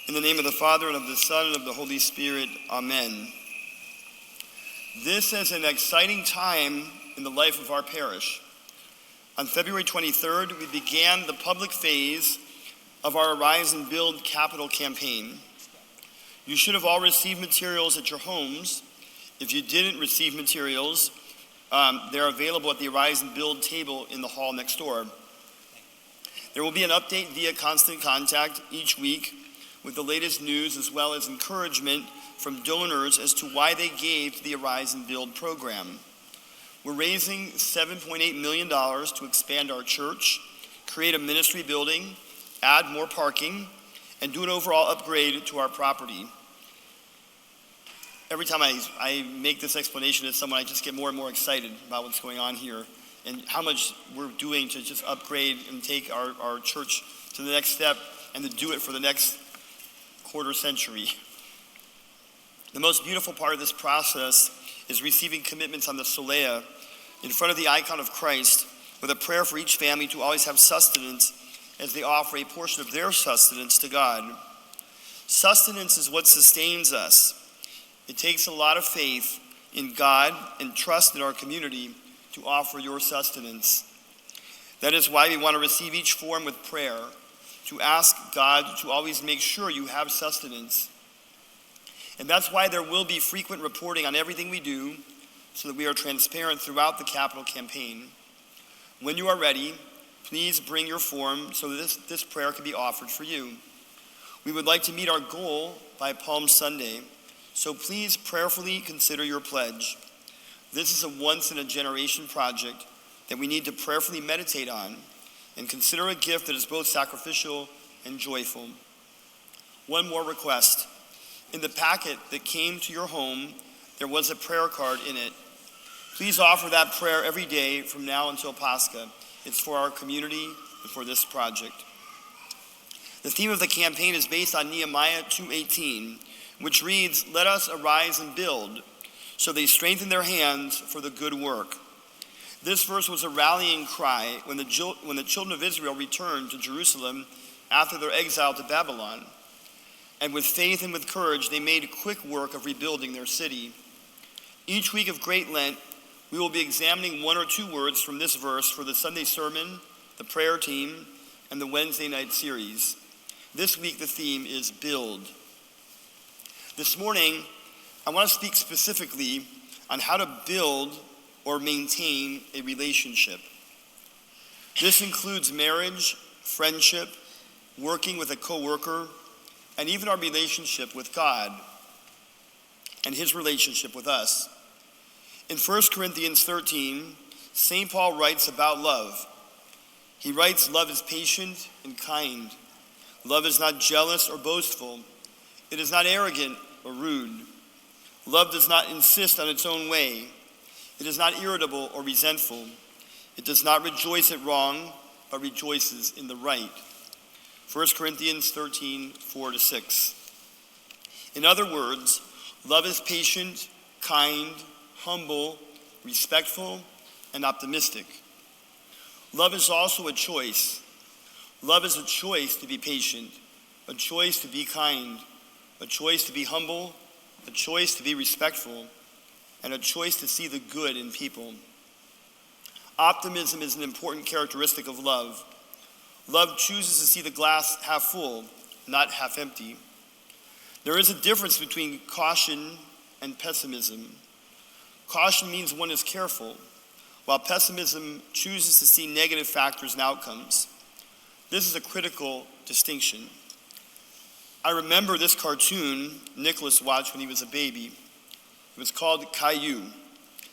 In the name of the Father, and of the Son, and of the Holy Spirit, amen. This is an exciting time in the life of our parish. On February 23rd, we began the public phase of our Arise and Build capital campaign. You should have all received materials at your homes. If you didn't receive materials, they're available at the Arise and Build table in the hall next door. There will be an update via Constant Contact each week with the latest news as well as encouragement from donors as to why they gave to the Arise and Build program. We're raising $7.8 million to expand our church, create a ministry building, add more parking, and do an overall upgrade to our property. Every time I make this explanation to someone, I just get more and more excited about what's going on here and how much we're doing to just upgrade and take our church to the next step and to do it for the next quarter century. The most beautiful part of this process is receiving commitments on the solea in front of the icon of Christ with a prayer for each family to always have sustenance as they offer a portion of their sustenance to God. Sustenance is what sustains us. It takes a lot of faith in God and trust in our community to offer your sustenance. That is why we want to receive each form with prayer, to ask God to always make sure you have sustenance. And that's why there will be frequent reporting on everything we do so that we are transparent throughout the capital campaign. When you are ready, please bring your form so that this prayer can be offered for you. We would like to meet our goal by Palm Sunday, so please prayerfully consider your pledge. This is a once-in-a-generation project that we need to prayerfully meditate on and consider a gift that is both sacrificial and joyful. One more request. In the packet that came to your home, there was a prayer card in it. Please offer that prayer every day from now until Pascha. It's for our community and for this project. The theme of the campaign is based on Nehemiah 2:18, which reads, "Let us arise and build, so they strengthen their hands for the good work." This verse was a rallying cry when the children of Israel returned to Jerusalem after their exile to Babylon. And with faith and with courage, they made quick work of rebuilding their city. Each week of Great Lent, we will be examining one or two words from this verse for the Sunday sermon, the prayer team, and the Wednesday night series. This week, the theme is build. This morning, I want to speak specifically on how to build or maintain a relationship. This includes marriage, friendship, working with a coworker, and even our relationship with God and his relationship with us. In 1 Corinthians 13, St. Paul writes about love. He writes, "Love is patient and kind. Love is not jealous or boastful. It is not arrogant or rude. Love does not insist on its own way. It is not irritable or resentful. It does not rejoice at wrong, but rejoices in the right." 1 Corinthians 13, 4-6. In other words, love is patient, kind, humble, respectful, and optimistic. Love is also a choice. Love is a choice to be patient, a choice to be kind, a choice to be humble, a choice to be respectful, and a choice to see the good in people. Optimism is an important characteristic of love. Love chooses to see the glass half full, not half empty. There is a difference between caution and pessimism. Caution means one is careful, while pessimism chooses to see negative factors and outcomes. This is a critical distinction. I remember this cartoon Nicholas watched when he was a baby. It was called Caillou.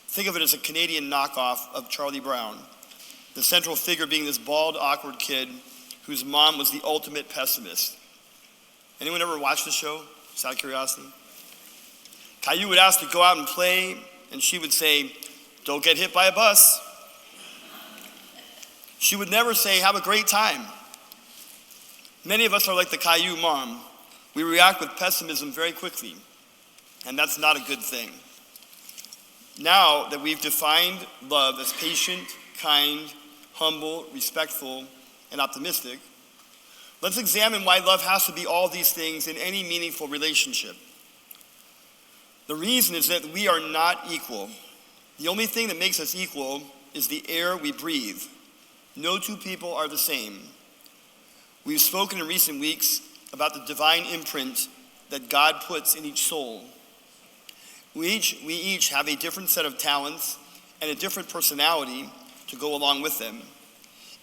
Think of it as a Canadian knockoff of Charlie Brown, the central figure being this bald, awkward kid whose mom was the ultimate pessimist. Anyone ever watch the show? Just out of curiosity. Caillou would ask to go out and play, and she would say, "Don't get hit by a bus." She would never say, "Have a great time." Many of us are like the Caillou mom. We react with pessimism very quickly, and that's not a good thing. Now that we've defined love as patient, kind, humble, respectful, and optimistic, Let's examine why love has to be all these things in any meaningful relationship. The reason is that we are not equal. The only thing that makes us equal is the air we breathe. No two people are the same. We've spoken in recent weeks about the divine imprint that God puts in each soul. We each have a different set of talents and a different personality to go along with them.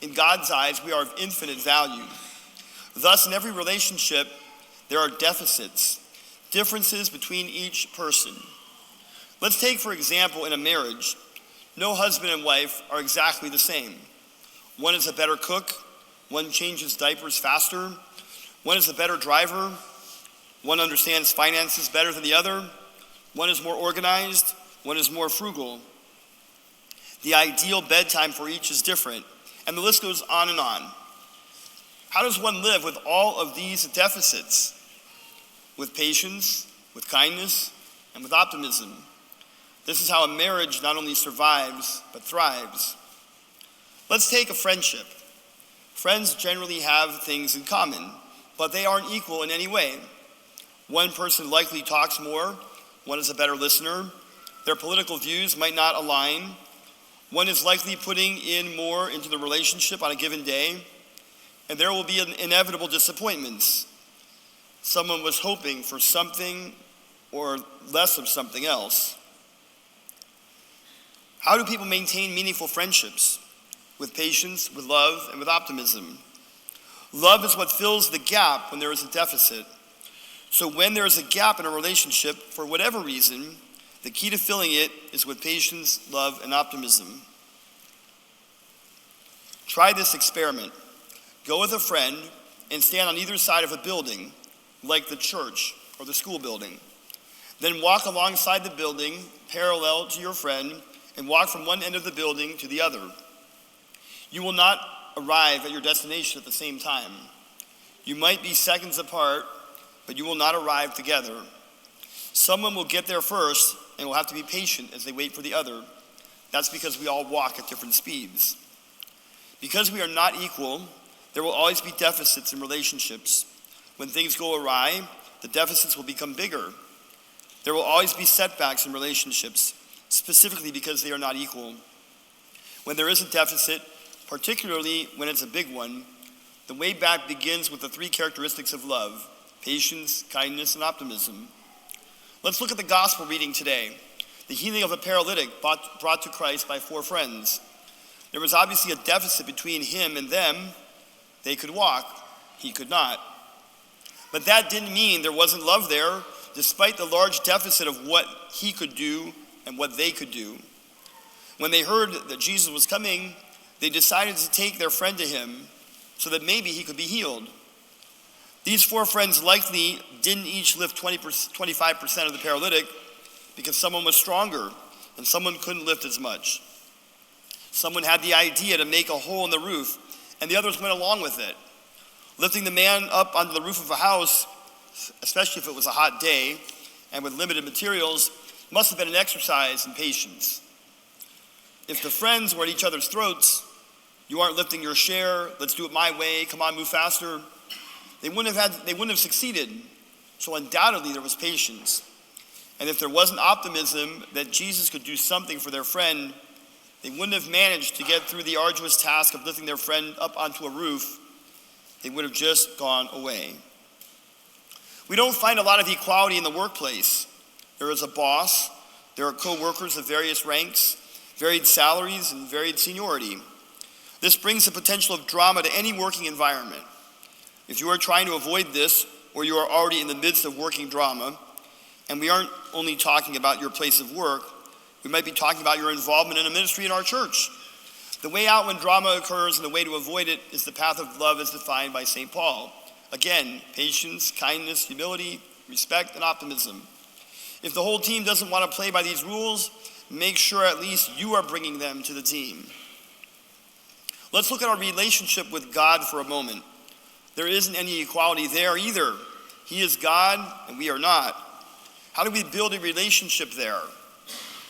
In God's eyes, we are of infinite value. Thus, in every relationship, there are deficits, differences between each person. Let's take, for example, in a marriage, no husband and wife are exactly the same. One is a better cook, one changes diapers faster, one is a better driver, one understands finances better than the other, one is more organized, one is more frugal. The ideal bedtime for each is different, and the list goes on and on. How does one live with all of these deficits? With patience, with kindness, and with optimism. This is how a marriage not only survives, but thrives. Let's take a friendship. Friends generally have things in common, but they aren't equal in any way. One person likely talks more, one is a better listener, their political views might not align, one is likely putting in more into the relationship on a given day, and there will be inevitable disappointments. Someone was hoping for something or less of something else. How do people maintain meaningful friendships? With patience, with love, and with optimism. Love is what fills the gap when there is a deficit. So when there is a gap in a relationship, for whatever reason, the key to filling it is with patience, love, and optimism. Try this experiment. Go with a friend and stand on either side of a building, like the church or the school building. Then walk alongside the building, parallel to your friend, and walk from one end of the building to the other. You will not arrive at your destination at the same time. You might be seconds apart, but you will not arrive together. Someone will get there first and will have to be patient as they wait for the other. That's because we all walk at different speeds. Because we are not equal, there will always be deficits in relationships. When things go awry, the deficits will become bigger. There will always be setbacks in relationships, specifically because they are not equal. When there is a deficit, particularly when it's a big one, the way back begins with the three characteristics of love: patience, kindness, and optimism. Let's look at the gospel reading today. The healing of a paralytic brought to Christ by 4 friends. There was obviously a deficit between him and them. They could walk, he could not. But that didn't mean there wasn't love there, despite the large deficit of what he could do and what they could do. When they heard that Jesus was coming, they decided to take their friend to him so that maybe he could be healed. These 4 friends likely didn't each lift 25% of the paralytic because someone was stronger and someone couldn't lift as much. Someone had the idea to make a hole in the roof, and the others went along with it. Lifting the man up onto the roof of a house, especially if it was a hot day and with limited materials, must have been an exercise in patience. If the friends were at each other's throats, you aren't lifting your share, let's do it my way, come on, move faster, they wouldn't have succeeded. So undoubtedly there was patience. And if there wasn't optimism that Jesus could do something for their friend, they wouldn't have managed to get through the arduous task of lifting their friend up onto a roof. They would have just gone away. We don't find a lot of equality in the workplace. There is a boss, there are co-workers of various ranks, varied salaries, and varied seniority. This brings the potential of drama to any working environment. If you are trying to avoid this, or you are already in the midst of working drama, and we aren't only talking about your place of work, we might be talking about your involvement in a ministry in our church. The way out when drama occurs and the way to avoid it is the path of love as defined by St. Paul. Again, patience, kindness, humility, respect, and optimism. If the whole team doesn't want to play by these rules, make sure at least you are bringing them to the team. Let's look at our relationship with God for a moment. There isn't any equality there either. He is God and we are not. How do we build a relationship there?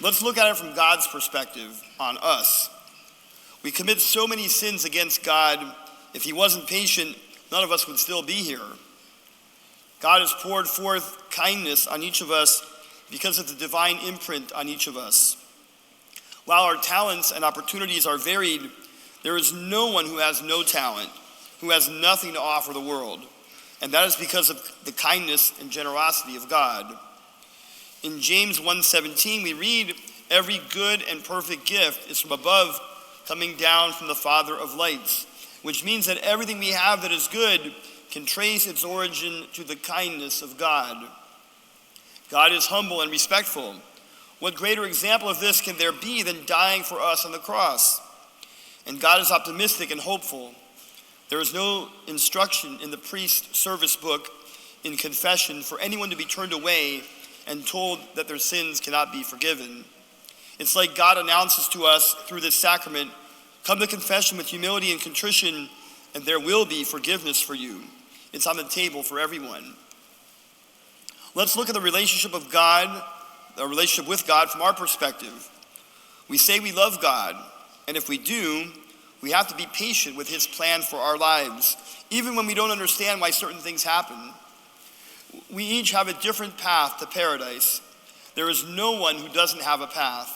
Let's look at it from God's perspective on us. We commit so many sins against God. If he wasn't patient, none of us would still be here. God has poured forth kindness on each of us because of the divine imprint on each of us. While our talents and opportunities are varied, there is no one who has no talent, who has nothing to offer the world. And that is because of the kindness and generosity of God. In James 1:17, we read, "Every good and perfect gift is from above, coming down from the Father of lights," which means that everything we have that is good can trace its origin to the kindness of God. God is humble and respectful. What greater example of this can there be than dying for us on the cross? And God is optimistic and hopeful. There is no instruction in the priest service book in confession for anyone to be turned away and told that their sins cannot be forgiven. It's like God announces to us through this sacrament, come to confession with humility and contrition, and there will be forgiveness for you. It's on the table for everyone. Let's look at the relationship of God, the relationship with God from our perspective. We say we love God, and if we do, we have to be patient with his plan for our lives, even when we don't understand why certain things happen. We each have a different path to paradise. There is no one who doesn't have a path.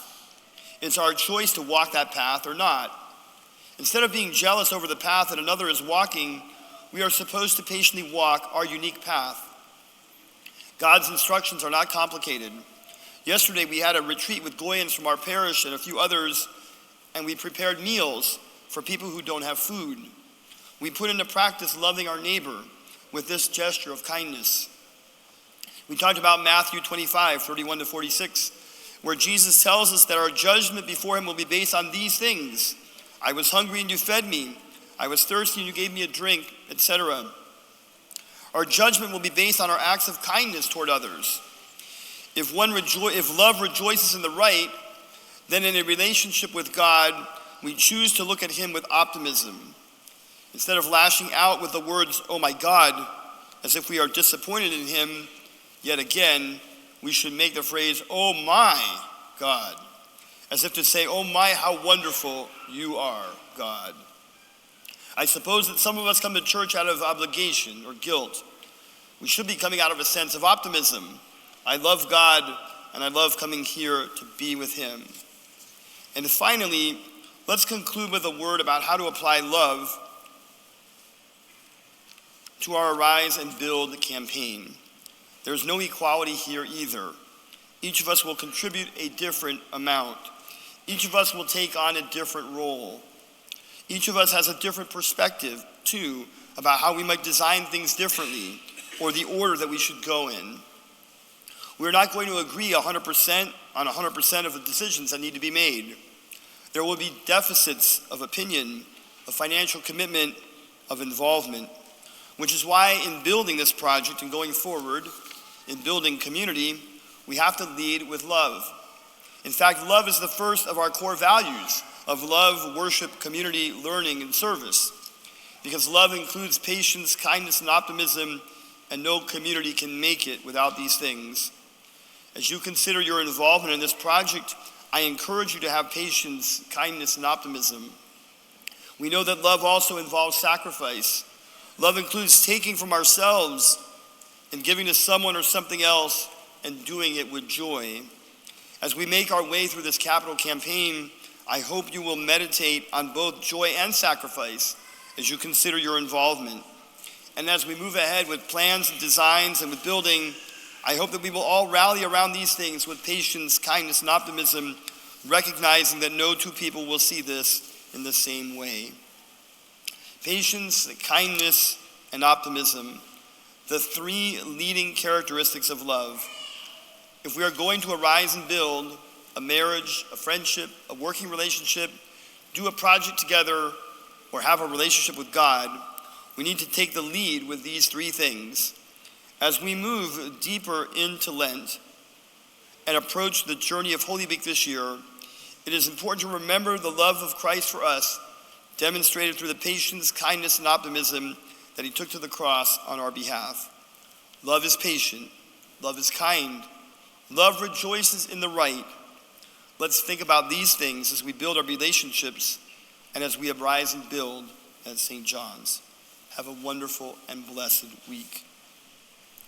It's our choice to walk that path or not. Instead of being jealous over the path that another is walking, we are supposed to patiently walk our unique path. God's instructions are not complicated. Yesterday we had a retreat with Goyans from our parish and a few others, and we prepared meals for people who don't have food. We put into practice loving our neighbor with this gesture of kindness. We talked about Matthew 25:31-46, where Jesus tells us that our judgment before him will be based on these things. I was hungry and you fed me. I was thirsty and you gave me a drink, etc. Our judgment will be based on our acts of kindness toward others. If love rejoices in the right, then in a relationship with God, we choose to look at him with optimism. Instead of lashing out with the words, "Oh my God," as if we are disappointed in him, yet again, we should make the phrase, "Oh my God," as if to say, "Oh my, how wonderful you are, God." I suppose that some of us come to church out of obligation or guilt. We should be coming out of a sense of optimism. I love God, and I love coming here to be with him. And finally, let's conclude with a word about how to apply love to our Arise and Build campaign. There's no equality here either. Each of us will contribute a different amount. Each of us will take on a different role. Each of us has a different perspective, too, about how we might design things differently or the order that we should go in. We're not going to agree 100% on 100% of the decisions that need to be made. There will be deficits of opinion, of financial commitment, of involvement, which is why in building this project and going forward, in building community, we have to lead with love. In fact, love is the first of our core values of love, worship, community, learning, and service. Because love includes patience, kindness, and optimism, and no community can make it without these things. As you consider your involvement in this project, I encourage you to have patience, kindness, and optimism. We know that love also involves sacrifice. Love includes taking from ourselves and giving to someone or something else and doing it with joy. As we make our way through this capital campaign, I hope you will meditate on both joy and sacrifice as you consider your involvement. And as we move ahead with plans and designs and with building, I hope that we will all rally around these things with patience, kindness, and optimism, recognizing that no two people will see this in the same way. Patience, kindness, and optimism, the three leading characteristics of love. If we are going to arise and build a marriage, a friendship, a working relationship, do a project together, or have a relationship with God, we need to take the lead with these three things. As we move deeper into Lent and approach the journey of Holy Week this year, it is important to remember the love of Christ for us, demonstrated through the patience, kindness, and optimism that he took to the cross on our behalf. Love is patient. Love is kind. Love rejoices in the right. Let's think about these things as we build our relationships and as we arise and build at St. John's. Have a wonderful and blessed week.